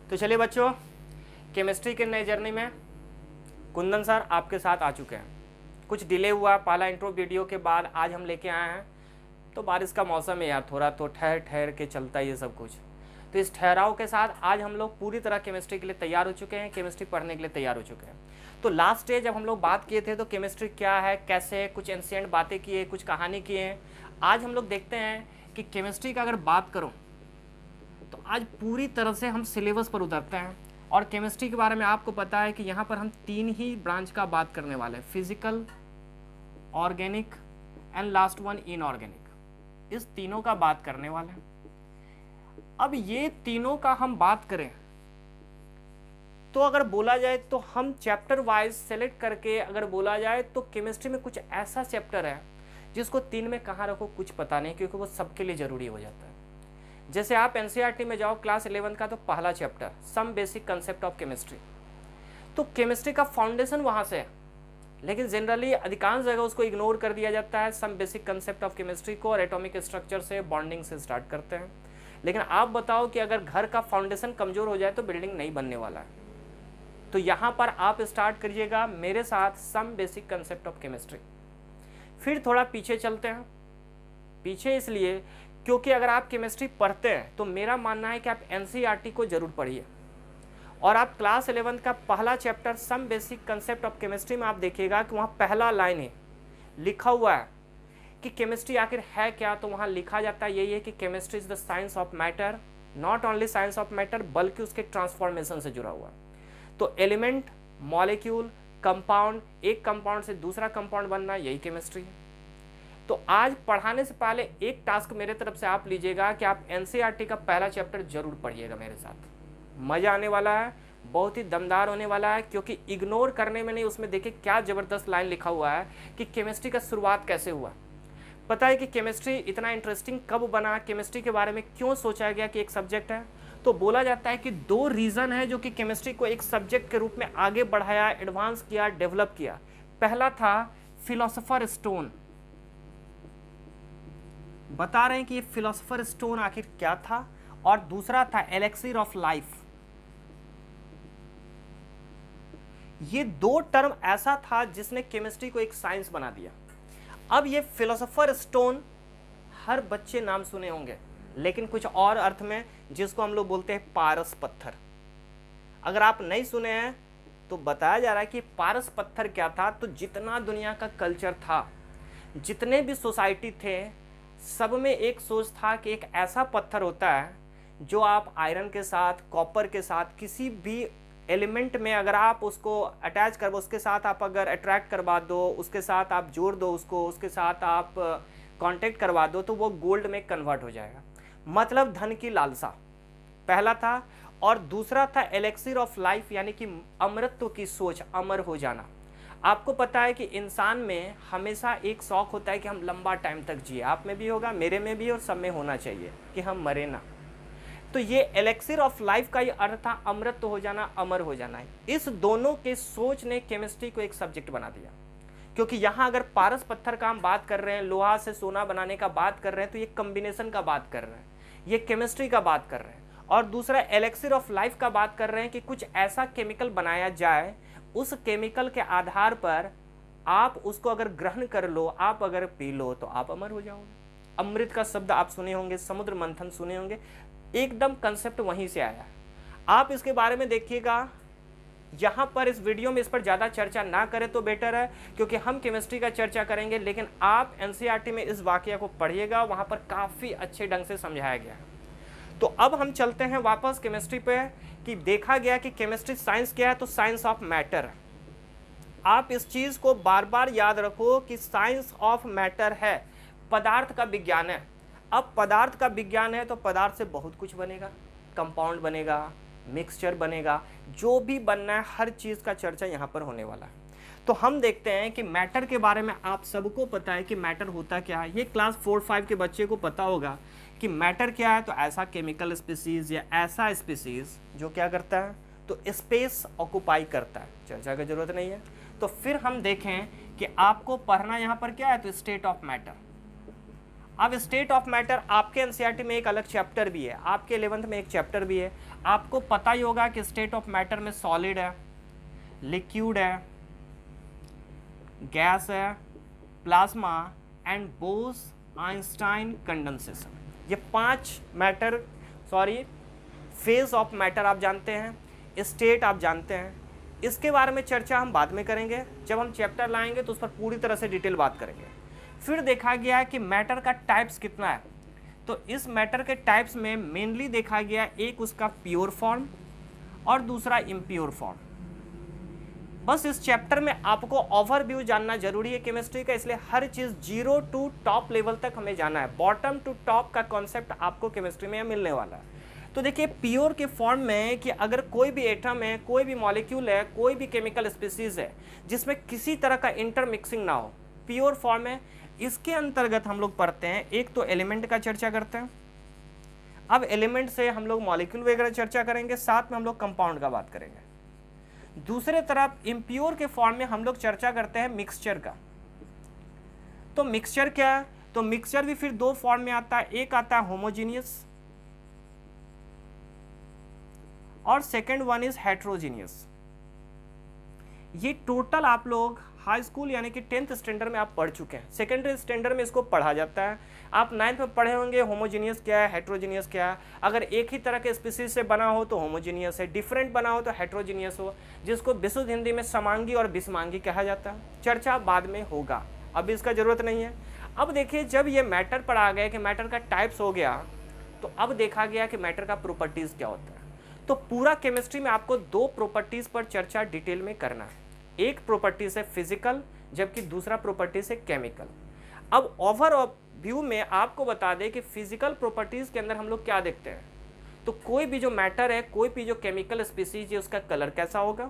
तो चलिए बच्चों, केमिस्ट्री के नए जर्नी में कुंदन सर आपके साथ आ चुके हैं। कुछ डिले हुआ, पहला इंट्रो वीडियो के बाद आज हम लेके आए हैं। तो बारिश का मौसम है यार, थोड़ा तो ठहर ठहर के चलता है ये सब कुछ। तो इस ठहराव के साथ आज हम लोग पूरी तरह केमिस्ट्री के लिए तैयार हो चुके हैं, केमिस्ट्री पढ़ने के लिए तैयार हो चुके हैं। तो लास्ट डे जब हम लोग बात किए थे तो केमिस्ट्री क्या है, कैसे है, कुछ एंशिएंट बातें किए, कुछ कहानी किए। आज हम लोग देखते हैं कि केमिस्ट्री का अगर बात करूँ तो आज पूरी तरह से हम सिलेबस पर उतरते हैं। और केमिस्ट्री के बारे में आपको पता है कि यहाँ पर हम 3 ही ब्रांच का बात करने वाले हैं, physical, organic and last one inorganic. इस तीनों का बात करने वाले हैं। अब ये तीनों का हम बात करें तो अगर बोला जाए तो हम चैप्टर वाइज सेलेक्ट करके अगर बोला जाए तो केमिस्ट्री में कुछ ऐसा चैप्टर है जिसको 3 में कहाँ रखो कुछ पता नहीं, क्योंकि वो सबके लिए जरूरी हो जाता है। जैसे आप एनसीईआरटी में जाओ क्लास 11 का तो पहला chapter some basic concept of chemistry, तो केमिस्ट्री का फाउंडेशन वहाँ से है, लेकिन जनरली अधिकांश जगह उसको इग्नोर कर दिया जाता है some basic concept of chemistry को, और एटॉमिक स्ट्रक्चर से बॉन्डिंग से स्टार्ट करते हैं। लेकिन आप बताओ कि अगर घर का फाउंडेशन कमजोर हो जाए तो बिल्डिंग नहीं बनने वाला है। तो यहाँ पर आप स्टार्ट करिएगा मेरे साथ some basic concept of chemistry. फिर थोड़ा पीछे चलते हैं। पीछे इसलिए क्योंकि अगर आप केमिस्ट्री पढ़ते हैं तो मेरा मानना है कि आप एनसीईआरटी को जरूर पढ़िए, और आप क्लास 11 का पहला chapter some basic concept of chemistry में आप देखिएगा कि वहाँ पहला लाइन है लिखा हुआ है कि केमिस्ट्री आखिर है क्या। तो वहाँ लिखा जाता है यही है कि chemistry is the science of matter, not only science of matter बल्कि उसके ट्रांसफॉर्मेशन से जुड़ा हुआ। तो एलिमेंट, मॉलिक्यूल, कंपाउंड, एक कंपाउंड से दूसरा कंपाउंड बनना, यही केमिस्ट्री है। तो आज पढ़ाने से पहले एक टास्क मेरे तरफ से आप लीजिएगा कि आप एनसीईआरटी का पहला चैप्टर जरूर पढ़िएगा मेरे साथ। मज़ा आने वाला है, बहुत ही दमदार होने वाला है, क्योंकि इग्नोर करने में नहीं, उसमें देखिए क्या ज़बरदस्त लाइन लिखा हुआ है कि केमिस्ट्री का शुरुआत कैसे हुआ। पता है कि केमिस्ट्री इतना इंटरेस्टिंग कब बना, केमिस्ट्री के बारे में क्यों सोचा गया कि एक सब्जेक्ट है। तो बोला जाता है कि 2 रीज़न है जो कि केमिस्ट्री को एक सब्जेक्ट के रूप में आगे बढ़ाया, एडवांस किया, डेवलप किया। पहला था फिलोसोफर स्टोन। बता रहे हैं कि ये फिलोसोफर स्टोन आखिर क्या था, और दूसरा था एलेक्सिर ऑफ लाइफ। ये 2 टर्म ऐसा था जिसने केमिस्ट्री को एक साइंस बना दिया। अब ये फिलोसोफर स्टोन हर बच्चे नाम सुने होंगे, लेकिन कुछ और अर्थ में, जिसको हम लोग बोलते हैं पारस पत्थर। अगर आप नहीं सुने हैं तो बताया जा रहा है कि पारस पत्थर क्या था। तो जितना दुनिया का कल्चर था, जितने भी सोसाइटी थे, सब में एक सोच था कि एक ऐसा पत्थर होता है जो आप आयरन के साथ, कॉपर के साथ, किसी भी एलिमेंट में अगर आप उसको अटैच कर, उसके साथ आप अगर अट्रैक्ट करवा दो, उसके साथ आप जोड़ दो उसको, उसके साथ आप कांटेक्ट करवा दो, तो वो गोल्ड में कन्वर्ट हो जाएगा। मतलब धन की लालसा पहला था, और दूसरा था एलेक्सिर ऑफ लाइफ, यानी कि अमरत्व की सोच, अमर हो जाना। आपको पता है कि इंसान में हमेशा एक शौक होता है कि हम लंबा टाइम तक जिए। आप में भी होगा, मेरे में भी, और सब में होना चाहिए कि हम मरे ना। तो ये एलेक्सिर ऑफ लाइफ का ये अर्थ था अमृत हो जाना, अमर हो जाना है। इस दोनों के सोच ने केमिस्ट्री को एक सब्जेक्ट बना दिया। क्योंकि यहाँ अगर पारस पत्थर का हम बात कर रहे हैं, लोहा से सोना बनाने का बात कर रहे हैं, तो ये कम्बिनेशन का बात कर रहे हैं, ये केमिस्ट्री का बात कर रहे हैं। और दूसरा एलेक्सिर ऑफ लाइफ का बात कर रहे हैं कि कुछ ऐसा केमिकल बनाया जाए, उस केमिकल के आधार पर आप उसको अगर ग्रहण कर लो, आप अगर पी लो, तो आप अमर हो जाओगे। अमृत का शब्द आप सुने होंगे, समुद्र मंथन सुने होंगे, एकदम कंसेप्ट वहीं से आया है। आप इसके बारे में देखिएगा। यहाँ पर इस वीडियो में इस पर ज़्यादा चर्चा ना करें तो बेटर है, क्योंकि हम केमिस्ट्री का चर्चा करेंगे, लेकिन आप एनसीईआरटी में इस वाकया को पढ़िएगा, वहाँ पर काफ़ी अच्छे ढंग से समझाया गया है। तो अब हम चलते हैं वापस केमिस्ट्री पे, कि देखा गया कि केमिस्ट्री साइंस क्या है, तो साइंस ऑफ मैटर। आप इस चीज़ को बार बार याद रखो कि साइंस ऑफ मैटर है, पदार्थ का विज्ञान है। अब पदार्थ का विज्ञान है तो पदार्थ से बहुत कुछ बनेगा, कंपाउंड बनेगा, मिक्सचर बनेगा, जो भी बनना है हर चीज़ का चर्चा यहाँ पर होने वाला है। तो हम देखते हैं कि मैटर के बारे में आप सबको पता है कि मैटर होता क्या है। ये क्लास 4-5 के बच्चे को पता होगा कि मैटर क्या है। तो ऐसा केमिकल स्पीसीज या ऐसा स्पीसीज जो क्या करता है, तो स्पेस ऑक्युपाई करता है, चर्चा की जरूरत नहीं है। तो फिर हम देखें कि आपको पढ़ना यहाँ पर क्या है, तो स्टेट ऑफ मैटर। अब स्टेट ऑफ मैटर आपके एनसीईआरटी में एक अलग चैप्टर भी है, आपके 11th में एक चैप्टर भी है। आपको पता ही होगा कि स्टेट ऑफ मैटर में सॉलिड है, लिक्विड है, गैस है, प्लाज्मा एंड बोस-आइंस्टाइन कंडेंसेशन। ये 5 मैटर फेज ऑफ मैटर आप जानते हैं, स्टेट आप जानते हैं। इसके बारे में चर्चा हम बाद में करेंगे, जब हम चैप्टर लाएंगे तो उस पर पूरी तरह से डिटेल बात करेंगे। फिर देखा गया कि मैटर का टाइप्स कितना है, तो इस मैटर के टाइप्स में मेनली देखा गया एक उसका प्योर फॉर्म और दूसरा इम्प्योर फॉर्म। बस इस चैप्टर में आपको ओवरव्यू जानना जरूरी है केमिस्ट्री का, इसलिए हर चीज 0 टू टॉप लेवल तक हमें जाना है। बॉटम टू टॉप का कॉन्सेप्ट आपको केमिस्ट्री में मिलने वाला है। तो देखिए प्योर के फॉर्म में कि अगर कोई भी एटम है, कोई भी मॉलिक्यूल है, कोई भी केमिकल स्पीसीज है जिसमें किसी तरह का इंटरमिक्सिंग ना हो, प्योर फॉर्म है। इसके अंतर्गत हम लोग पढ़ते हैं, एक तो एलिमेंट का चर्चा करते हैं। अब एलिमेंट से हम लोग मॉलिक्यूल वगैरह चर्चा करेंगे, साथ में हम लोग कंपाउंड का बात करेंगे। दूसरे तरफ इम्प्योर के फॉर्म में हम लोग चर्चा करते हैं मिक्सचर का। तो मिक्सचर क्या है? तो मिक्सचर भी फिर 2 फॉर्म में आता है, एक आता है होमोजीनियस और सेकेंड वन इज हेट्रोजीनियस। ये टोटल आप लोग हाई स्कूल यानी कि 10th स्टैंडर्ड में आप पढ़ चुके हैं। सेकेंडरी स्टैंडर्ड में इसको पढ़ा जाता है। आप 9th में पढ़े होंगे होमोजीनियस क्या है, हेट्रोजीनियस क्या है। अगर एक ही तरह के स्पीसीज से बना हो तो होमोजीनियस है, डिफरेंट बना हो तो हेट्रोजीनियस हो, जिसको विशुद्ध हिंदी में समांगी और विषमांगी कहा जाता है। चर्चा बाद में होगा, अभी इसका जरूरत नहीं है। अब देखिए जब ये मैटर पर आ गए कि मैटर का टाइप्स हो गया, तो अब देखा गया कि मैटर का प्रॉपर्टीज क्या होता है। तो पूरा केमिस्ट्री में आपको 2 प्रॉपर्टीज पर चर्चा डिटेल में करना है। एक प्रॉपर्टीज है फिजिकल, जबकि दूसरा प्रॉपर्टीज है केमिकल। अब ओवरव्यू में आपको बता दें कि फिजिकल प्रॉपर्टीज के अंदर हम लोग क्या देखते हैं। तो कोई भी जो मैटर है, कोई भी जो केमिकल स्पीसीज है, उसका कलर कैसा होगा,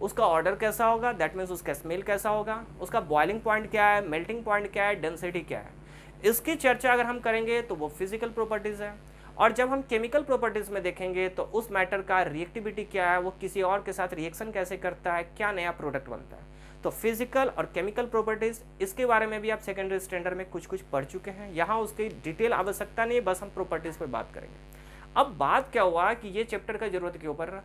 उसका ऑर्डर कैसा होगा, दैट मीन्स उसका स्मेल कैसा होगा, उसका बॉइलिंग पॉइंट क्या है, मेल्टिंग पॉइंट क्या है, डेंसिटी क्या है। इसकी चर्चा अगर हम करेंगे तो वो फिजिकल प्रॉपर्टीज है। और जब हम केमिकल प्रॉपर्टीज में देखेंगे तो उस मैटर का रिएक्टिविटी क्या है, वो किसी और के साथ रिएक्शन कैसे करता है, क्या नया प्रोडक्ट बनता है। तो फिजिकल और केमिकल प्रॉपर्टीज, इसके बारे में भी आप सेकेंडरी स्टैंडर्ड में कुछ कुछ पढ़ चुके हैं। यहाँ उसकी डिटेल आवश्यकता नहीं है, बस हम प्रॉपर्टीज पर बात करेंगे। अब बात क्या हुआ कि ये चैप्टर का जरूरत क्यों पड़ रहा।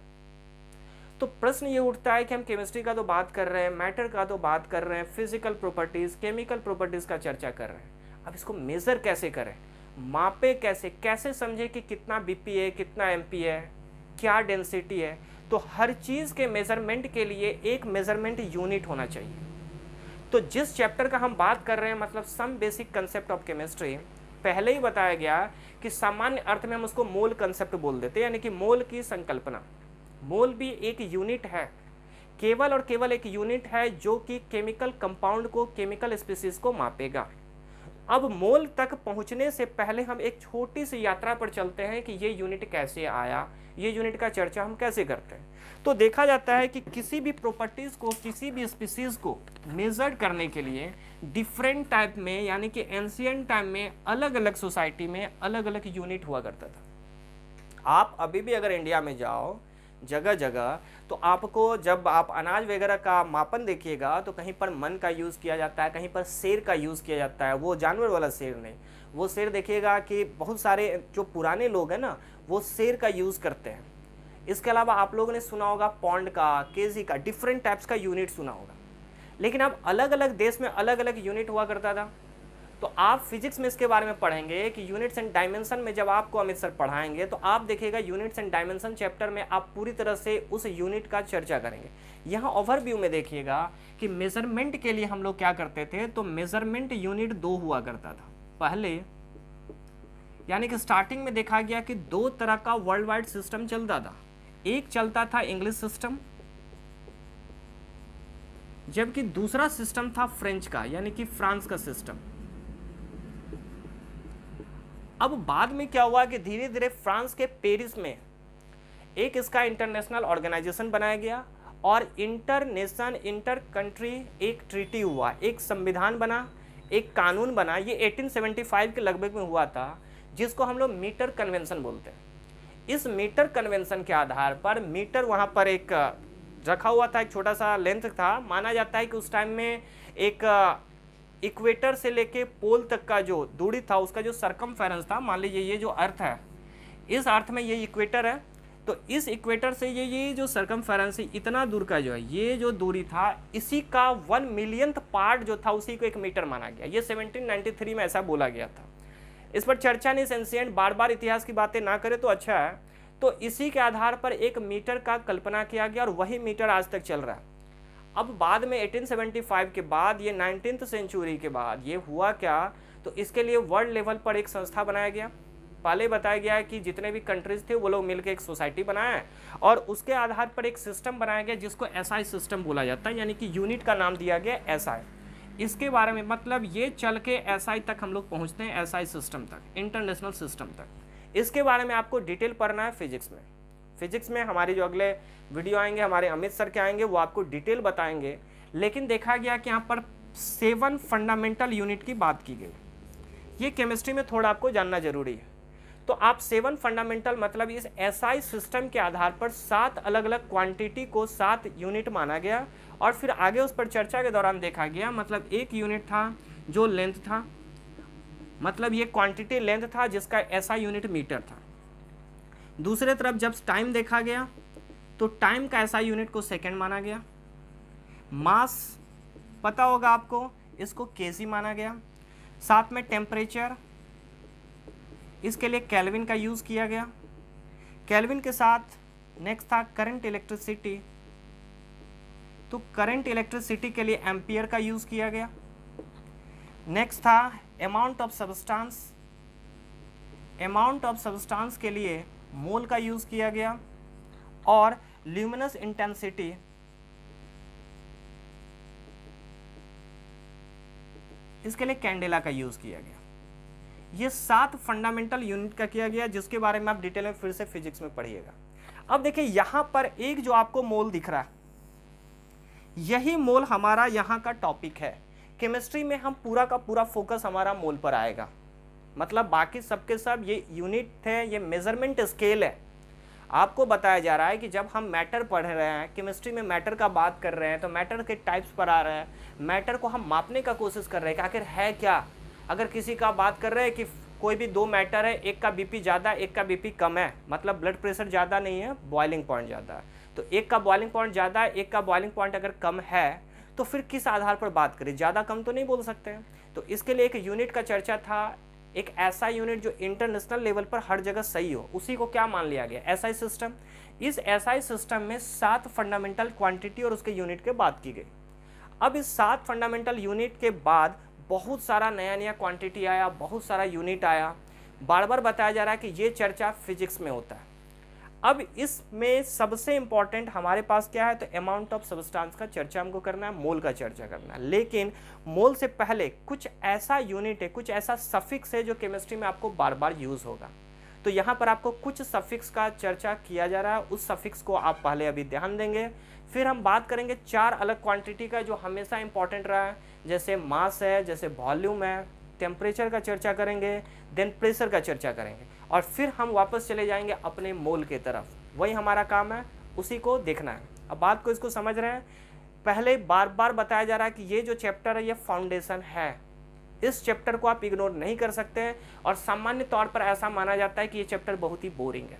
तो प्रश्न ये उठता है कि हम केमिस्ट्री का तो बात कर रहे हैं, मैटर का तो बात कर रहे हैं, फिजिकल प्रॉपर्टीज, केमिकल प्रॉपर्टीज का चर्चा कर रहे हैं। अब इसको मेजर कैसे करें, मापे कैसे समझे कि कितना बीपी है, कितना एमपी है, क्या डेंसिटी है। तो हर चीज़ के मेजरमेंट के लिए एक मेजरमेंट यूनिट होना चाहिए। तो जिस चैप्टर का हम बात कर रहे हैं, मतलब some basic concept of chemistry, पहले ही बताया गया कि सामान्य अर्थ में हम उसको मोल कंसेप्ट बोल देते हैं, यानी कि मोल की संकल्पना। मोल भी एक यूनिट है, केवल और केवल एक यूनिट है जो कि केमिकल कंपाउंड को, केमिकल स्पीसीज को मापेगा। अब मोल तक पहुंचने से पहले हम एक छोटी सी यात्रा पर चलते हैं कि ये यूनिट कैसे आया, ये यूनिट का चर्चा हम कैसे करते हैं। तो देखा जाता है कि किसी भी प्रॉपर्टीज को, किसी भी स्पीसीज को मेजर करने के लिए डिफरेंट टाइप में, यानी कि एंशिएंट टाइम में अलग अलग सोसाइटी में अलग अलग यूनिट हुआ करता था। आप अभी भी अगर इंडिया में जाओ जगह जगह, तो आपको जब आप अनाज वगैरह का मापन देखिएगा तो कहीं पर मन का यूज़ किया जाता है, कहीं पर शेर का यूज़ किया जाता है। वो जानवर वाला शेर नहीं, वो शेर देखिएगा कि बहुत सारे जो पुराने लोग हैं ना, वो शेर का यूज़ करते हैं। इसके अलावा आप लोगों ने सुना होगा पौंड का, केजी का, डिफरेंट टाइप्स का यूनिट सुना होगा। लेकिन अब अलग अलग देश में अलग अलग यूनिट हुआ करता था। तो आप फिजिक्स में इसके बारे में पढ़ेंगे कि यूनिट्स एंड डायमेंशन में जब आपको अमित सर पढ़ाएंगे तो आप देखिएगा यूनिट्स एंड डायमेंशन चैप्टर में आप पूरी तरह से उस यूनिट का चर्चा करेंगे। यहाँ ओवरव्यू में देखिएगा कि मेजरमेंट के लिए हम लोग क्या करते थे, तो मेजरमेंट यूनिट 2 हुआ करता था पहले, यानी कि स्टार्टिंग में देखा गया कि 2 तरह का वर्ल्ड वाइड सिस्टम चलता था। एक चलता था इंग्लिश सिस्टम, जबकि दूसरा सिस्टम था फ्रेंच का, यानी कि फ्रांस का सिस्टम। अब बाद में क्या हुआ कि धीरे धीरे फ्रांस के पेरिस में एक इसका इंटरनेशनल ऑर्गेनाइजेशन बनाया गया और इंटरनेशन, इंटर कंट्री एक ट्रीटी हुआ, एक संविधान बना, एक कानून बना। ये 1875 के लगभग में हुआ था, जिसको हम लोग मीटर कन्वेंशन बोलते हैं। इस मीटर कन्वेंशन के आधार पर मीटर वहाँ पर एक रखा हुआ था, एक छोटा सा लेंथ था। माना जाता है कि उस टाइम में एक इक्वेटर से लेके पोल तक का जो दूरी था, उसका जो सरकमफेरेंस था, मान लीजिए ये जो अर्थ है, इस अर्थ में ये इक्वेटर है, तो इस इक्वेटर से ये जो सरकमफेरेंस है, इतना दूर का जो है, ये जो दूरी था, इसी का 1 मिलियंथ पार्ट जो था उसी को 1 मीटर माना गया। ये 1793 में ऐसा बोला गया था। इस पर चर्चा नहीं, सेंसिएंट बार बार इतिहास की बातें ना करें तो अच्छा है। तो इसी के आधार पर 1 मीटर का कल्पना किया गया और वही मीटर आज तक चल रहा है। अब बाद में 1875 के बाद, ये 19th सेंचुरी के बाद ये हुआ क्या, तो इसके लिए वर्ल्ड लेवल पर एक संस्था बनाया गया। पहले बताया गया है कि जितने भी कंट्रीज थे वो लोग मिलकर एक सोसाइटी बनाए और उसके आधार पर एक सिस्टम बनाया गया जिसको एसआई सिस्टम बोला जाता है, यानी कि यूनिट का नाम दिया गया एसआई। इसके बारे में मतलब ये चल के एसआई तक हम लोग पहुंचते हैं, एसआई सिस्टम तक, इंटरनेशनल सिस्टम तक। इसके बारे में आपको डिटेल पढ़ना है फिजिक्स में। फिजिक्स में हमारे जो अगले वीडियो आएंगे, हमारे अमित सर के आएंगे, वो आपको डिटेल बताएंगे। लेकिन देखा गया कि यहाँ पर 7 फंडामेंटल यूनिट की बात की गई। ये केमिस्ट्री में थोड़ा आपको जानना जरूरी है। तो आप 7 फंडामेंटल मतलब इस एसआई सिस्टम के आधार पर 7 अलग अलग क्वांटिटी को 7 यूनिट माना गया और फिर आगे उस पर चर्चा के दौरान देखा गया, मतलब एक यूनिट था जो लेंथ था, मतलब ये क्वांटिटी लेंथ था जिसका एसआई यूनिट मीटर था। दूसरे तरफ जब टाइम देखा गया तो टाइम का एसआई यूनिट को सेकंड माना गया। मास पता होगा आपको, इसको केजी माना गया। साथ में टेम्परेचर, इसके लिए केल्विन का यूज किया गया। केल्विन के साथ नेक्स्ट था करंट इलेक्ट्रिसिटी, तो करंट इलेक्ट्रिसिटी के लिए एम्पियर का यूज किया गया। नेक्स्ट था amount of substance, amount of substance के लिए मोल का यूज किया गया। और ल्यूमिनस इंटेंसिटी, इसके लिए कैंडेला का यूज किया गया। ये 7 फंडामेंटल यूनिट का किया गया, जिसके बारे में आप डिटेल में फिर से फिजिक्स में पढ़िएगा। अब देखिए यहां पर एक जो आपको मोल दिख रहा है, यही मोल हमारा यहाँ का टॉपिक है। केमिस्ट्री में हम पूरा का पूरा फोकस हमारा मोल पर आएगा, मतलब बाकी सबके सब ये यूनिट थे, ये मेजरमेंट स्केल है। आपको बताया जा रहा है कि जब हम मैटर पढ़ रहे हैं, केमिस्ट्री में मैटर का बात कर रहे हैं, तो मैटर के टाइप्स पर आ रहे हैं, मैटर को हम मापने का कोशिश कर रहे हैं कि आखिर है क्या। अगर किसी का बात कर रहे हैं कि कोई भी 2 मैटर है, एक का बीपी ज़्यादा, एक का बीपी कम है, मतलब ब्लड प्रेशर ज़्यादा नहीं है, बॉइलिंग पॉइंट ज़्यादा है, तो एक का बॉइलिंग पॉइंट ज़्यादा है, एक का बॉइलिंग पॉइंट अगर कम है, तो फिर किस आधार पर बात करें, ज़्यादा कम तो नहीं बोल सकते हैं। तो इसके लिए एक यूनिट का चर्चा था, एक ऐसा यूनिट जो इंटरनेशनल लेवल पर हर जगह सही हो, उसी को क्या मान लिया गया, एसआई सिस्टम। इस एसआई सिस्टम में 7 फंडामेंटल क्वांटिटी और उसके यूनिट के बात की गई। अब इस 7 फंडामेंटल यूनिट के बाद बहुत सारा नया नया क्वांटिटी आया, बहुत सारा यूनिट आया। बार बार बताया जा रहा है कि ये चर्चा फिजिक्स में होता है। अब इसमें सबसे इंपॉर्टेंट हमारे पास क्या है, तो अमाउंट ऑफ सब्सटेंस का चर्चा हमको करना है, मोल का चर्चा करना है। लेकिन मोल से पहले कुछ ऐसा यूनिट है, कुछ ऐसा सफिक्स है जो केमिस्ट्री में आपको बार बार यूज होगा। तो यहाँ पर आपको कुछ सफिक्स का चर्चा किया जा रहा है, उस सफिक्स को आप पहले अभी ध्यान देंगे। फिर हम बात करेंगे 4 अलग क्वांटिटी का जो हमेशा इंपॉर्टेंट रहा है, जैसे मास है, जैसे वॉल्यूम है, टेम्परेचर का चर्चा करेंगे, देन प्रेशर का चर्चा करेंगे, और फिर हम वापस चले जाएंगे अपने मोल के तरफ। वही हमारा काम है, उसी को देखना है। अब बात को इसको समझ रहे हैं। पहले बार बार बताया जा रहा है कि ये जो चैप्टर है ये फाउंडेशन है, इस चैप्टर को आप इग्नोर नहीं कर सकते हैं। और सामान्य तौर पर ऐसा माना जाता है कि ये चैप्टर बहुत ही बोरिंग है।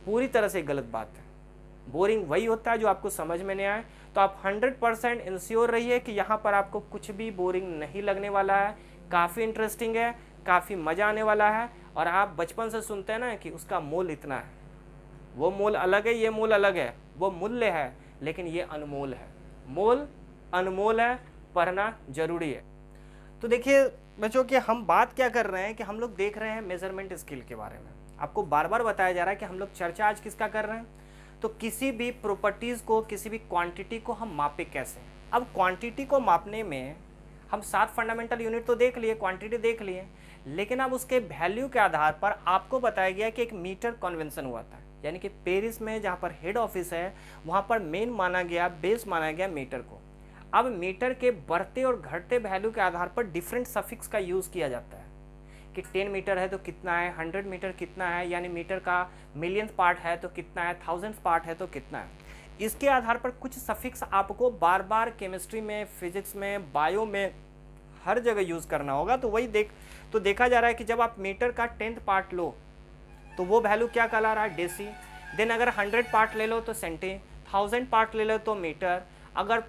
पूरी तरह से गलत बात है। बोरिंग वही होता है जो आपको समझ में नहीं आए। तो आप 100% इंश्योर रहिए कि यहाँ पर आपको कुछ भी बोरिंग नहीं लगने वाला है, काफ़ी इंटरेस्टिंग है, काफ़ी मज़ा आने वाला है। और आप बचपन से सुनते हैं ना कि उसका मोल इतना है, वो मोल अलग है, ये मोल अलग है, वो मूल्य है, लेकिन ये अनमोल है। मोल अनमोल है, पढ़ना जरूरी है। तो देखिए बच्चों कि हम बात क्या कर रहे हैं कि हम लोग देख रहे हैं मेजरमेंट स्किल के बारे में। आपको बार बार बताया जा रहा है कि हम लोग चर्चा आज किसका कर रहे हैं, तो किसी भी प्रॉपर्टीज़ को, किसी भी क्वांटिटी को हम मापे कैसे। अब क्वांटिटी को मापने में हम 7 फंडामेंटल यूनिट तो देख लिए, क्वांटिटी देख लिए, लेकिन अब उसके वैल्यू के आधार पर आपको बताया गया कि एक मीटर कन्वेंशन हुआ था, यानी कि पेरिस में जहाँ पर हेड ऑफिस है वहाँ पर मेन माना गया, बेस माना गया मीटर को। अब मीटर के बढ़ते और घटते वैल्यू के आधार पर डिफरेंट सफिक्स का यूज़ किया जाता है कि 10 मीटर है तो कितना है, 100 मीटर कितना है, यानी मीटर का मिलियन पार्ट है तो कितना है, 1000 पार्ट है तो कितना है। इसके आधार पर कुछ सफिक्स आपको बार बार केमिस्ट्री में, फिजिक्स में, बायो में हर जगह यूज़ करना होगा। तो वही देखा जा रहा है कि जब आप मीटर का 10th पार्ट लो तो वो वैल्यू क्या कहला रहा है, डेसी। देन अगर 100 पार्ट ले लो तो सेंटी, 1000 पार्ट ले लो तो मीटर, अगर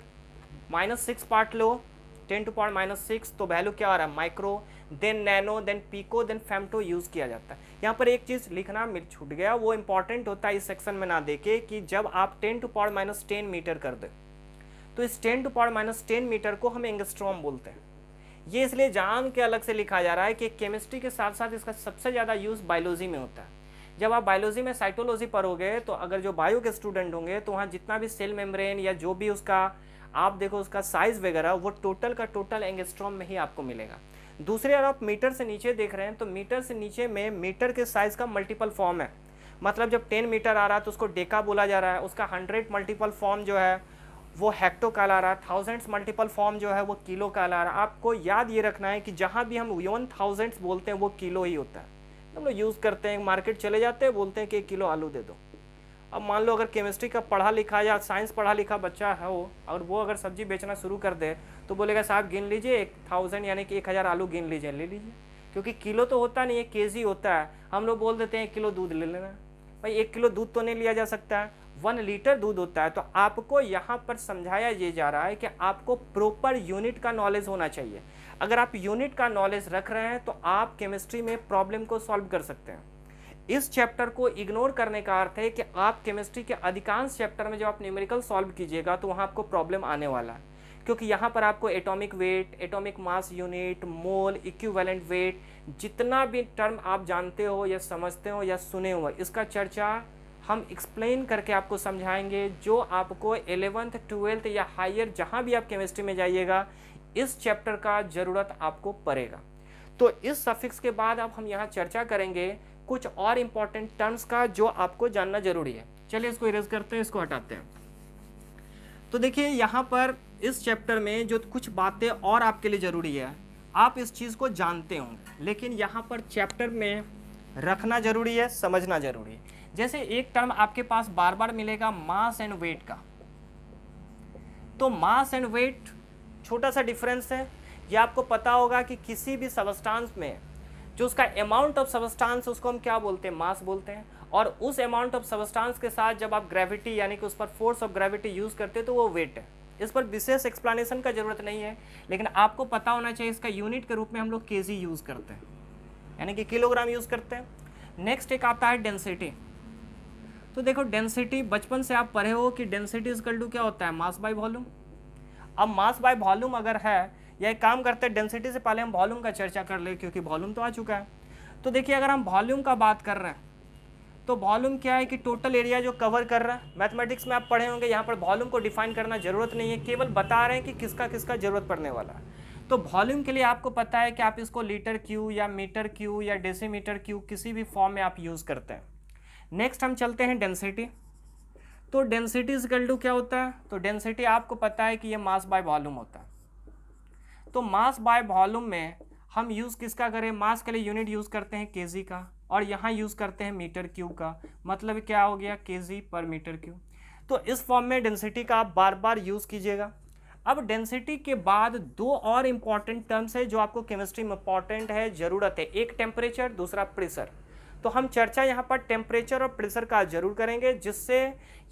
-6 पार्ट लो 10 टू पावर -6 तो वैल्यू क्या आ रहा है, micro, then nano, then pico, then femto use किया जाता है। यहाँ पर एक चीज़ लिखना छूट गया, वो इंपॉर्टेंट होता है इस सेक्शन में ना देखे कि जब आप 10 टू पावर -10 मीटर कर दे तो इस 10 टू पावर -10 मीटर को हम एंगस्ट्रॉम बोलते हैं। ये इसलिए जान के अलग से लिखा जा रहा है कि केमिस्ट्री के साथ साथ इसका सबसे ज़्यादा यूज़ बायोलॉजी में होता है। जब आप बायोलॉजी में साइटोलॉजी पढ़ोगे तो अगर जो बायो के स्टूडेंट होंगे तो वहाँ जितना भी सेल मेम्ब्रेन या जो भी उसका आप देखो उसका साइज़ वगैरह वो टोटल का टोटल एंगस्ट्रॉम में ही आपको मिलेगा। दूसरी अगर आप मीटर से नीचे देख रहे हैं तो मीटर से नीचे में मीटर के साइज़ का मल्टीपल फॉर्म है। मतलब जब 10 मीटर आ रहा है तो उसको डेका बोला जा रहा है, उसका 100 मल्टीपल फॉर्म जो है वो हेक्टो कहला रहा है, 1000 मल्टीपल फॉर्म जो है वो किलो कहला रहा है। आपको याद ये रखना है कि जहाँ भी हम 1000 बोलते हैं वो किलो ही होता है। हम लोग यूज़ करते हैं, मार्केट चले जाते हैं, बोलते हैं कि 1 किलो आलू दे दो। अब मान लो अगर केमिस्ट्री का पढ़ा लिखा या साइंस पढ़ा लिखा बच्चा है वो, और वो अगर सब्जी बेचना शुरू कर दे तो बोलेगा साहब गिन लीजिए 1000 यानी कि 1000 आलू गिन लीजिए, ले लीजिए, क्योंकि किलो तो होता नहीं है, केजी होता है। हम लोग बोल देते हैं 1 किलो दूध ले लेना। भाई 1 किलो दूध तो नहीं लिया जा सकता है, 1 लीटर दूध होता है। तो आपको यहाँ पर समझाया ये जा रहा है कि आपको प्रॉपर यूनिट का नॉलेज होना चाहिए। अगर आप यूनिट का नॉलेज रख रहे हैं तो आप केमिस्ट्री में प्रॉब्लम को सॉल्व कर सकते हैं। इस चैप्टर को इग्नोर करने का अर्थ है कि आप केमिस्ट्री के अधिकांश चैप्टर में जब आप न्यूमेरिकल सॉल्व कीजिएगा तो वहाँ आपको प्रॉब्लम आने वाला है, क्योंकि यहाँ पर आपको atomic weight, atomic mass unit, mole, equivalent weight, जितना भी टर्म आप जानते हो या समझते हो या सुने हो, इसका चर्चा हम एक्सप्लेन करके आपको समझाएंगे, जो आपको 11th 12th या हायर जहाँ भी आप केमिस्ट्री में जाइएगा इस चैप्टर का ज़रूरत आपको पड़ेगा। तो इस सफिक्स के बाद अब हम यहाँ चर्चा करेंगे कुछ और इम्पॉर्टेंट टर्म्स का जो आपको जानना जरूरी है। चलिए इसको इरेज करते हैं, इसको हटाते हैं। तो देखिए यहाँ पर इस चैप्टर में जो कुछ बातें और आपके लिए ज़रूरी है, आप इस चीज़ को जानते होंगे, लेकिन यहाँ पर चैप्टर में रखना जरूरी है, समझना जरूरी है। जैसे एक टर्म आपके पास बार बार मिलेगा मास एंड वेट का, तो मास एंड वेट छोटा सा डिफरेंस है। ये आपको पता होगा कि किसी भी सबस्टांस में जो उसका अमाउंट ऑफ सबस्टांस उसको हम क्या बोलते हैं, मास बोलते हैं, और उस अमाउंट ऑफ सबस्टांस के साथ जब आप ग्रेविटी यानी कि उस पर फोर्स ऑफ ग्रेविटी यूज़ करते हैं तो वो वेट है। इस पर विशेष एक्सप्लेनेशन का जरूरत नहीं है, लेकिन आपको पता होना चाहिए इसका यूनिट के रूप में हम लोग केजी यूज़ करते हैं, यानी कि किलोग्राम यूज़ करते हैं। नेक्स्ट एक आता है डेंसिटी। तो देखो डेंसिटी बचपन से आप पढ़े हो कि डेंसिटी इक्वल टू क्या होता है, मास बाय वॉल्यूम। अब मास बाय वॉल्यूम अगर है, या एक काम करते हैं डेंसिटी से पहले हम वॉल्यूम का चर्चा कर ले, क्योंकि वॉल्यूम तो आ चुका है। तो देखिए अगर हम वॉल्यूम का बात कर रहे हैं तो वॉल्यूम क्या है कि टोटल एरिया जो कवर कर रहा है। मैथमेटिक्स में आप पढ़े होंगे, यहाँ पर वॉल्यूम को डिफाइन करना जरूरत नहीं है, केवल बता रहे हैं कि किसका किसका जरूरत पड़ने वाला है। तो वॉल्यूम के लिए आपको पता है कि आप इसको लीटर क्यू या मीटर क्यू या डेसीमीटर क्यू किसी भी फॉर्म में आप यूज़ करते हैं। नेक्स्ट हम चलते हैं डेंसिटी। तो डेंसिटी इक्वल टू क्या होता है, तो डेंसिटी आपको पता है कि ये मास बाय वॉल्यूम होता है। तो मास बाय वॉल्यूम में हम यूज़ किसका करें, मास के लिए यूनिट यूज़ करते हैं केजी का, और यहाँ यूज़ करते हैं मीटर क्यूब का। मतलब क्या हो गया, केजी पर मीटर क्यूब। तो इस फॉर्म में डेंसिटी का आप बार बार यूज़ कीजिएगा। अब डेंसिटी के बाद दो और इम्पॉर्टेंट टर्म्स है जो आपको केमिस्ट्री में इंपॉर्टेंट है, ज़रूरत है, एक टेम्परेचर, दूसरा प्रेशर। तो हम चर्चा यहाँ पर टेम्परेचर और प्रेशर का जरूर करेंगे, जिससे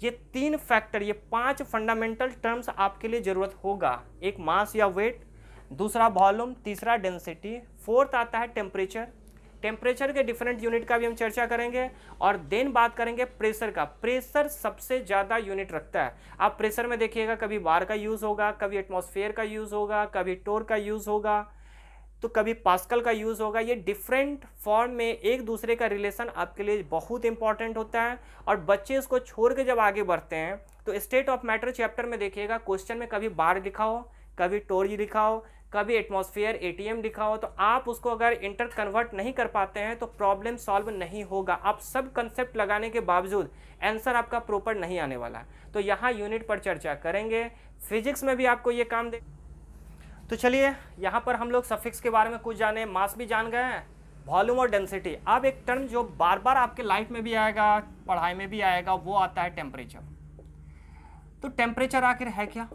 ये 3 फैक्टर, ये 5 फंडामेंटल टर्म्स आपके लिए ज़रूरत होगा। एक मास या वेट, दूसरा वॉल्यूम, तीसरा डेंसिटी, फोर्थ आता है टेम्परेचर। टेम्परेचर के डिफरेंट यूनिट का भी हम चर्चा करेंगे, और देन बात करेंगे प्रेशर का। प्रेशर सबसे ज़्यादा यूनिट रखता है। आप प्रेशर में देखिएगा कभी बार का यूज़ होगा, कभी एटमॉस्फेयर का यूज़ होगा, कभी टोर का यूज़ होगा, तो कभी पास्कल का यूज़ होगा। ये डिफरेंट फॉर्म में एक दूसरे का रिलेशन आपके लिए बहुत इंपॉर्टेंट होता है, और बच्चे इसको छोड़ के जब आगे बढ़ते हैं तो स्टेट ऑफ मैटर चैप्टर में देखिएगा क्वेश्चन में कभी बार लिखा हो, कभी टोर लिखा हो, कभी एटमॉस्फेयर एटीएम लिखा हो, तो आप उसको अगर इंटर कन्वर्ट नहीं कर पाते हैं तो प्रॉब्लम सॉल्व नहीं होगा। आप सब कंसेप्ट लगाने के बावजूद आंसर आपका प्रॉपर नहीं आने वाला है। तो यहाँ यूनिट पर चर्चा करेंगे, फिजिक्स में भी आपको ये काम दे। तो चलिए यहाँ पर हम लोग सफिक्स के बारे में कुछ जाने, मास भी जान गए हैं, वॉल्यूम और डेंसिटी। अब एक टर्म जो बार बार आपके लाइफ में भी आएगा, पढ़ाई में भी आएगा, वो आता है टेम्परेचर। तो टेम्परेचर आखिर है क्या?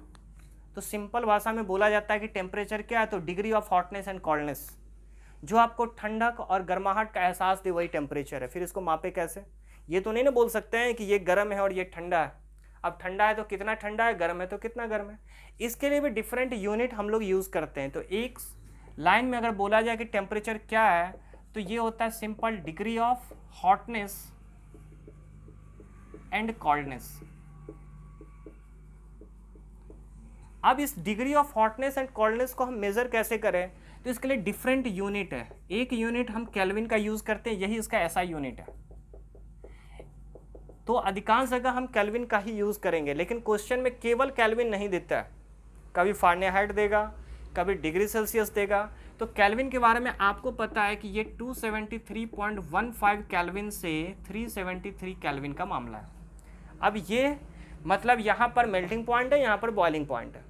तो सिंपल भाषा में बोला जाता है कि टेम्परेचर क्या है, तो degree of hotness and coldness, जो आपको ठंडक और गर्माहट का एहसास दे वही टेम्परेचर है। फिर इसको मापे कैसे? ये तो नहीं ना बोल सकते हैं कि ये गर्म है और ये ठंडा है। अब ठंडा है तो कितना ठंडा है, गर्म है तो कितना गर्म है। इसके लिए भी डिफरेंट यूनिट हम लोग यूज़ करते हैं। तो एक लाइन में अगर बोला जाए कि टेम्परेचर क्या है, तो ये होता है simple degree of hotness and coldness. अब इस degree of hotness and coldness को हम मेजर कैसे करें, तो इसके लिए डिफरेंट यूनिट है। एक यूनिट हम केल्विन का यूज करते हैं, यही इसका ऐसा यूनिट है। तो अधिकांश जगह हम केल्विन का ही यूज करेंगे, लेकिन क्वेश्चन में केवल केल्विन नहीं देता है, कभी फारेनहाइट देगा, कभी डिग्री सेल्सियस देगा। तो केल्विन के बारे में आपको पता है कि ये 273.15 केल्विन से 373 केल्विन का मामला है। अब ये मतलब यहाँ पर मेल्टिंग पॉइंट है, यहाँ पर बॉइलिंग पॉइंट है।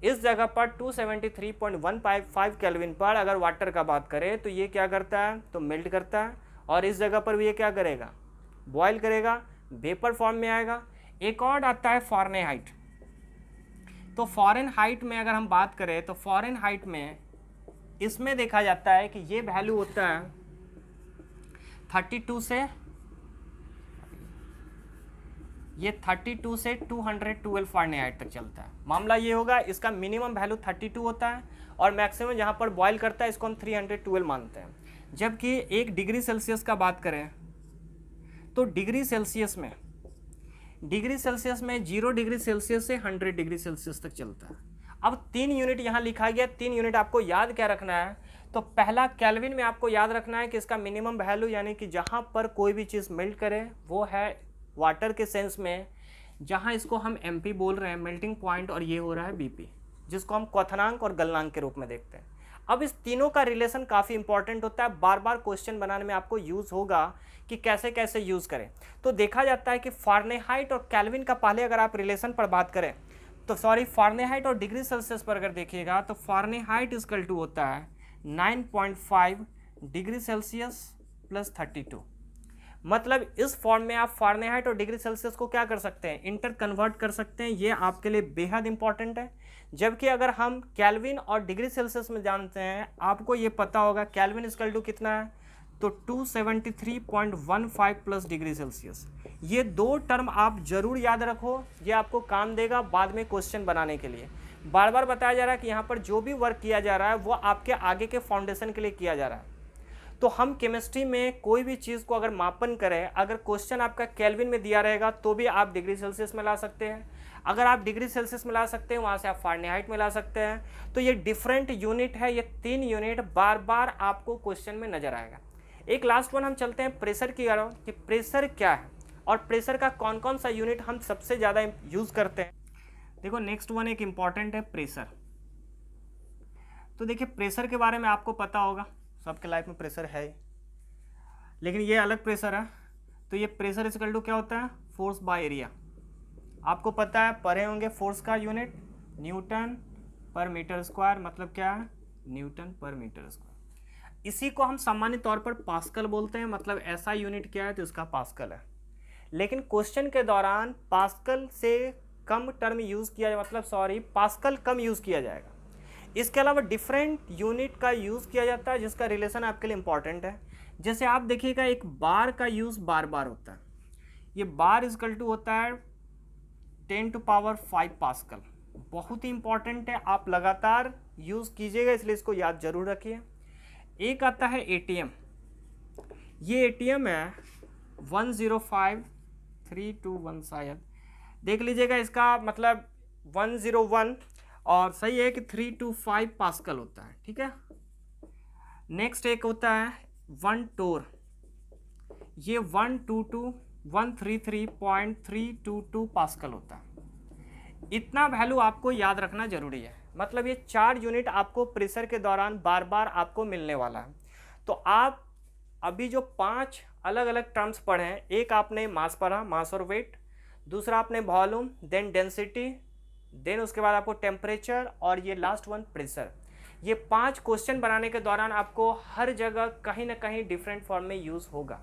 इस जगह पर 273.15 केल्विन पर अगर वाटर का बात करें तो ये क्या करता है, तो मेल्ट करता है, और इस जगह पर भी ये क्या करेगा, बॉयल करेगा, वेपर फॉर्म में आएगा। एक और आता है फारेनहाइट। तो फारेनहाइट में अगर हम बात करें तो फारेनहाइट में इसमें देखा जाता है कि ये वैल्यू होता है 32 से, ये 32 से 212 फारेनहाइट तक चलता है। मामला ये होगा, इसका मिनिमम वैल्यू 32 होता है और मैक्सिमम जहाँ पर बॉयल करता है इसको हम 312 मानते हैं। जबकि एक डिग्री सेल्सियस का बात करें तो डिग्री सेल्सियस में 0 डिग्री सेल्सियस से 100 डिग्री सेल्सियस तक चलता है। अब 3 यूनिट यहाँ लिखा गया, 3 यूनिट आपको याद क्या रखना है, तो पहला केल्विन में आपको याद रखना है कि इसका मिनिमम वैल्यू, यानी कि जहाँ पर कोई भी चीज़ मेल्ट करे वो है वाटर के सेंस में, जहाँ इसको हम MP बोल रहे हैं मेल्टिंग पॉइंट, और ये हो रहा है BP, जिसको हम क्वथनांक और गलनांक के रूप में देखते हैं। अब इस तीनों का रिलेशन काफ़ी इंपॉर्टेंट होता है, बार बार क्वेश्चन बनाने में आपको यूज़ होगा कि कैसे कैसे यूज़ करें। तो देखा जाता है कि फारेनहाइट और केल्विन का पहले अगर आप रिलेशन पर बात करें तो फारेनहाइट और डिग्री सेल्सियस पर अगर देखिएगा तो फारेनहाइट इक्वल टू होता है 9.5 डिग्री सेल्सियस प्लस 32। मतलब इस फॉर्म में आप फारेनहाइट और डिग्री सेल्सियस को क्या कर सकते हैं, इंटर कन्वर्ट कर सकते हैं। ये आपके लिए बेहद इंपॉर्टेंट है। जबकि अगर हम केल्विन और डिग्री सेल्सियस में जानते हैं, आपको ये पता होगा केल्विन इक्वल टू कितना है, तो 273.15 प्लस डिग्री सेल्सियस। ये दो टर्म आप जरूर याद रखो, ये आपको काम देगा बाद में क्वेश्चन बनाने के लिए। बार बार बताया जा रहा है कि यहाँ पर जो भी वर्क किया जा रहा है वो आपके आगे के फाउंडेशन के लिए किया जा रहा है। तो हम केमिस्ट्री में कोई भी चीज़ को अगर मापन करें, अगर क्वेश्चन आपका केल्विन में दिया रहेगा तो भी आप डिग्री सेल्सियस में ला सकते हैं। अगर आप डिग्री सेल्सियस में ला सकते हैं, वहाँ से आप फारेनहाइट में ला सकते हैं। तो ये डिफरेंट यूनिट है, ये 3 यूनिट बार बार आपको क्वेश्चन में नजर आएगा। एक लास्ट वन हम चलते हैं प्रेशर की ओर कि प्रेशर क्या है और प्रेशर का कौन कौन सा यूनिट हम सबसे ज़्यादा यूज़ करते हैं। देखो नेक्स्ट वन एक इम्पॉर्टेंट है प्रेशर। तो देखिए प्रेशर के बारे में आपको पता होगा, सबके लाइफ में प्रेशर है, लेकिन ये अलग प्रेशर है। तो ये प्रेशर इक्वल टू क्या होता है, फोर्स बाय एरिया। आपको पता है, पढ़े होंगे फोर्स का यूनिट न्यूटन पर मीटर स्क्वायर, मतलब क्या है, न्यूटन पर मीटर स्क्वायर। इसी को हम सामान्य तौर पर पास्कल बोलते हैं, मतलब ऐसा यूनिट क्या है तो इसका पास्कल है। लेकिन क्वेश्चन के दौरान पास्कल से कम टर्म यूज़ किया, मतलब पास्कल कम यूज़ किया जाएगा। इसके अलावा डिफरेंट यूनिट का यूज़ किया जाता है जिसका रिलेशन आपके लिए इंपॉर्टेंट है। जैसे आप देखिएगा एक बार का यूज़ बार बार होता है। ये बार इक्वल टू होता है 10⁵ पास्कल। बहुत ही इंपॉर्टेंट है, आप लगातार यूज़ कीजिएगा, इसलिए इसको याद जरूर रखिए। एक आता है ATM। ये ATM है 105,321 शायद, देख लीजिएगा, इसका मतलब 101 और सही है कि 325 पास्कल होता है, ठीक है। नेक्स्ट एक होता है 1 टोर। ये 133.322 पास्कल होता है। इतना वैल्यू आपको याद रखना जरूरी है। मतलब ये 4 यूनिट आपको प्रेशर के दौरान बार बार आपको मिलने वाला है। तो आप अभी जो 5 अलग अलग टर्म्स पढ़े हैं, एक आपने मास पढ़ा, मास और वेट, दूसरा आपने वॉल्यूम, देन डेंसिटी, देन उसके बाद आपको टेम्परेचर, और ये लास्ट वन प्रेशर। ये 5 क्वेश्चन बनाने के दौरान आपको हर जगह कहीं ना कहीं डिफरेंट फॉर्म में यूज़ होगा।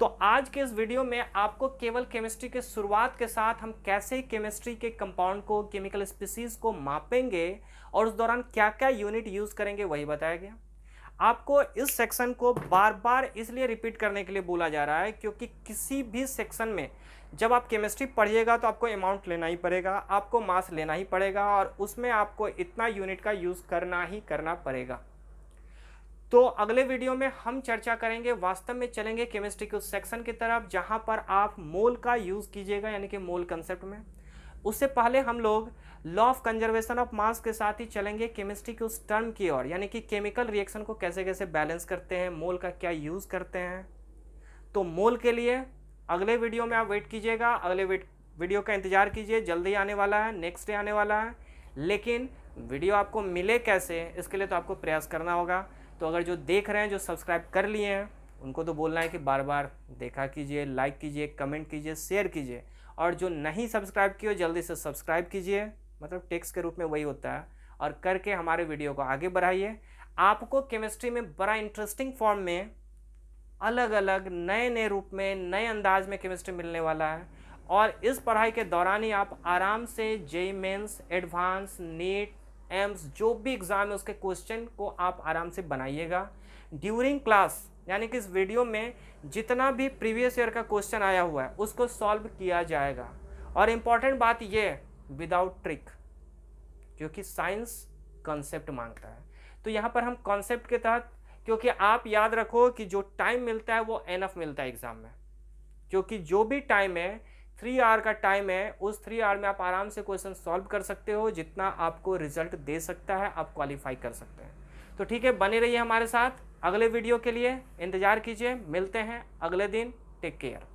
तो आज के इस वीडियो में आपको केवल केमिस्ट्री के शुरुआत के साथ हम कैसे केमिस्ट्री के कंपाउंड को, केमिकल स्पीसीज को मापेंगे और उस दौरान क्या क्या यूनिट यूज करेंगे वही बताया गया। आपको इस सेक्शन को बार बार इसलिए रिपीट करने के लिए बोला जा रहा है क्योंकि किसी भी सेक्शन में जब आप केमिस्ट्री पढ़िएगा तो आपको अमाउंट लेना ही पड़ेगा, आपको मास लेना ही पड़ेगा और उसमें आपको इतना यूनिट का यूज़ करना ही करना पड़ेगा। तो अगले वीडियो में हम चर्चा करेंगे, वास्तव में चलेंगे केमिस्ट्री के उस सेक्शन की तरफ जहां पर आप मोल का यूज़ कीजिएगा, यानी कि मोल कंसेप्ट में। उससे पहले हम लोग law of conservation of mass के साथ ही चलेंगे केमिस्ट्री के उस टर्म की ओर, यानी कि केमिकल रिएक्शन को कैसे कैसे बैलेंस करते हैं, मोल का क्या यूज़ करते हैं। तो मोल के लिए अगले वीडियो में आप वेट कीजिएगा, अगले वीडियो का इंतजार कीजिए, जल्दी आने वाला है, नेक्स्ट डे आने वाला है। लेकिन वीडियो आपको मिले कैसे, इसके लिए तो आपको प्रयास करना होगा। तो अगर जो देख रहे हैं, जो सब्सक्राइब कर लिए हैं, उनको तो बोलना है कि बार बार देखा कीजिए, लाइक कीजिए, कमेंट कीजिए, शेयर कीजिए। और जो नहीं सब्सक्राइब किए जल्दी से सब्सक्राइब कीजिए, मतलब टेक्स्ट के रूप में वही होता है, और करके हमारे वीडियो को आगे बढ़ाइए। आपको केमिस्ट्री में बड़ा इंटरेस्टिंग फॉर्म में, अलग अलग नए नए रूप में, नए अंदाज में केमिस्ट्री मिलने वाला है। और इस पढ़ाई के दौरान ही आप आराम से JEE mains, advance, NEET, AIIMS, जो भी एग्ज़ाम है उसके क्वेश्चन को आप आराम से बनाइएगा ड्यूरिंग क्लास, यानी कि इस वीडियो में जितना भी प्रीवियस ईयर का क्वेश्चन आया हुआ है उसको सॉल्व किया जाएगा। और इम्पॉर्टेंट बात ये, विदाउट ट्रिक, क्योंकि साइंस कॉन्सेप्ट मांगता है। तो यहाँ पर हम कॉन्सेप्ट के तहत, क्योंकि आप याद रखो कि जो टाइम मिलता है वो एनफ मिलता है एग्जाम में, क्योंकि जो भी टाइम है 3 आवर का टाइम है, उस 3 आवर में आप आराम से क्वेश्चन सॉल्व कर सकते हो, जितना आपको रिजल्ट दे सकता है, आप क्वालिफाई कर सकते हैं। तो ठीक है, बने रहिए हमारे साथ। अगले वीडियो के लिए इंतजार कीजिए, मिलते हैं अगले दिन। Take care.